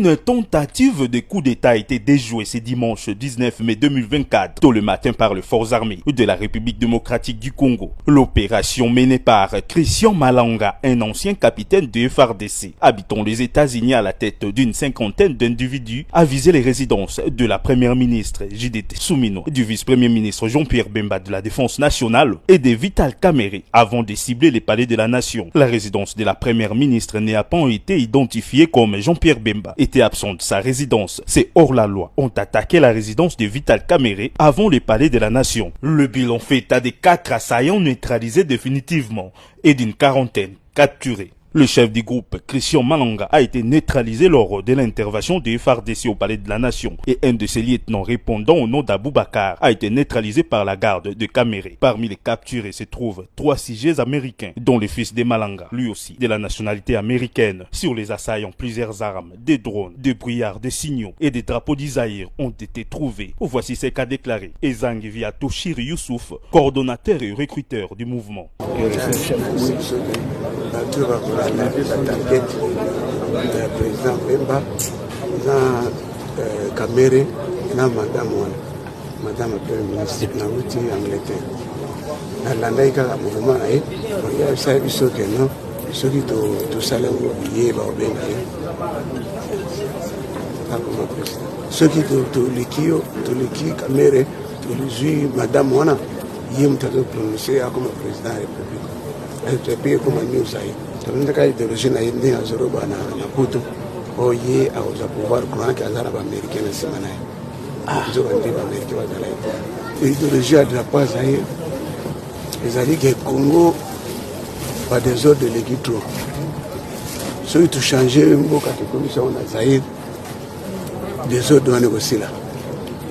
Une tentative de coup d'État a été déjouée ce dimanche 19 mai 2024, tôt le matin par les forces armées de la République démocratique du Congo. L'opération menée par Christian Malanga, un ancien capitaine de FARDC, habitant les États-Unis à la tête d'une cinquantaine d'individus, a visé les résidences de la première ministre Judith Suminwa, du vice-premier ministre Jean-Pierre Bemba de la Défense nationale et de Vital Kamerhe avant de cibler les palais de la nation. La résidence de la première ministre n'a pas été identifiée comme Jean-Pierre Bemba était absent de sa résidence. Ces hors-la-loi ont attaqué la résidence de Vital Kamerhe avant le palais de la nation. Le bilan fait état de 4 assaillants neutralisés définitivement et d'une quarantaine capturés. Le chef du groupe, Christian Malanga, a été neutralisé lors de l'intervention de FARDC au palais de la nation et un de ses lieutenants répondant au nom d'Aboubacar a été neutralisé par la garde de Kamerhe. Parmi les capturés se trouvent 3 sujets américains, dont le fils de Malanga, lui aussi de la nationalité américaine. Sur les assaillants, plusieurs armes, des drones, des brouillards, des signaux et des drapeaux d'Isaïr ont été trouvés. Voici ce qu'a déclaré Ezang via Toshir Youssouf, coordonnateur et recruteur du mouvement. La président Bemba, Kamerhe, madame Premier ministre, Naouti Angleterre. Nalandaika la mouvement aïe, il y a ça qui sont que non, ceux qui tout ça là où y est ceux qui tout les Kamerhe, tout les madame Wana, y est m'tado prononcé comme président de la République. Elle est payée comme un news aïe. Tunataka ideoloji na yindi ya Zoruba na Puto oye auza pouvoir courant qui azara ba américain na sima naye zo bandi ba américain bazala ideoloji de la paz aye ezali que Congo pas des ordres de l'équitro so itu changer mboka te commission na Zaïre des ordres doit négocier là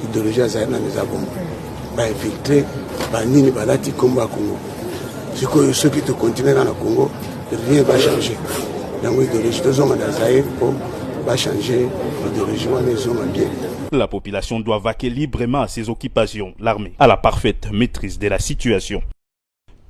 ideoloji ya Zaïre na nizabo ba infiltrer ba nini balati komba Congo ceux qui te continuent dans le Congo rien va changer. La population doit vaquer librement à ses occupations. L'armée a la parfaite maîtrise de la situation.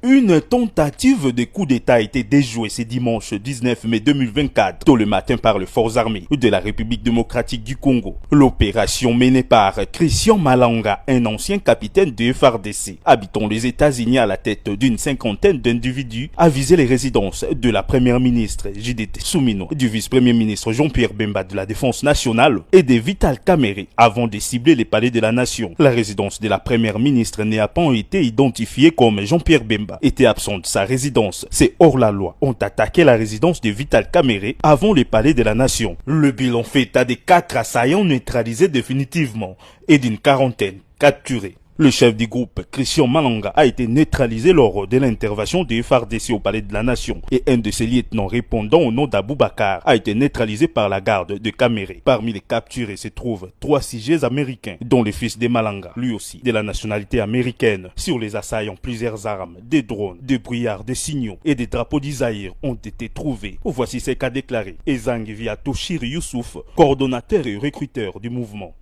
Une tentative de coup d'État a été déjouée ce dimanche 19 mai 2024, tôt le matin par les forces armées de la République démocratique du Congo. L'opération menée par Christian Malanga, un ancien capitaine de FARDC, habitant les États-Unis à la tête d'une cinquantaine d'individus, a visé les résidences de la première ministre Judith Suminwa, du vice-premier ministre Jean-Pierre Bemba de la Défense nationale et de Vital Kamerhe avant de cibler les palais de la nation. La résidence de la première ministre n'a pas été identifiée comme Jean-Pierre Bemba était absent de sa résidence. Ces hors-la-loi ont attaqué la résidence de Vital Kamerhe avant le palais de la nation. Le bilan fait état de 4 assaillants neutralisés définitivement et d'une quarantaine capturés. Le chef du groupe, Christian Malanga, a été neutralisé lors de l'intervention de FARDC au palais de la nation et un de ses lieutenants répondant au nom d'Aboubacar a été neutralisé par la garde de Kamerhe. Parmi les capturés se trouvent 3 sujets américains, dont le fils de Malanga, lui aussi de la nationalité américaine. Sur les assaillants, plusieurs armes, des drones, des brouillards, des signaux et des drapeaux d'Isaïr ont été trouvés. Voici ce qu'a déclaré Ezang via Toshir Youssouf, coordonnateur et recruteur du mouvement.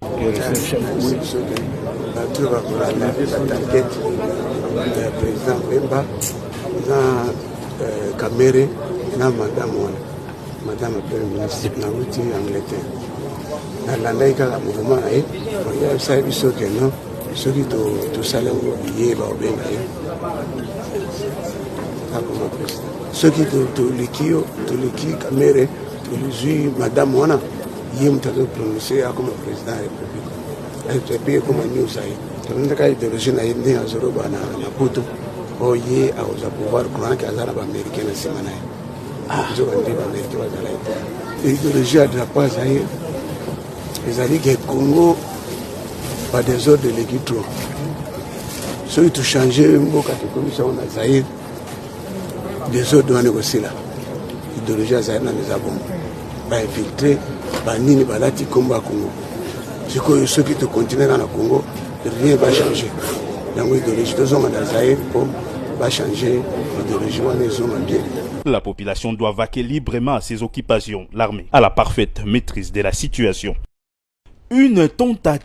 La président Bemba, Kamerhe, madame Premier ministre, Naouti Angleterre. Nalandaika la mouvement aïe, il y a ça qui sont que non, ceux qui tout ça là où y est ceux qui tout les Kamerhe, tout les madame Wana, y est m'tado prononcé comme président de la République. Elle est payée comme un news aïe. Tunataka ideoloji na yindi ya Zoruba na Puto oye auza pouvoir courant qui azara ba américain na sima naye zo bandi ba américain bazala ideoloji de la paz aye ezali que Congo pas des ordres de l'équitro so itu changer mboka te commission na Zaïre des ordres doit négocier là ideoloji ya Zaïre na nizabo ba infiltrer ba nini balati komba Congo ceux qui te continuent dans le Congo rien va changer. La population doit vaquer librement à ses occupations. L'armée a la parfaite maîtrise de la situation. Une tentative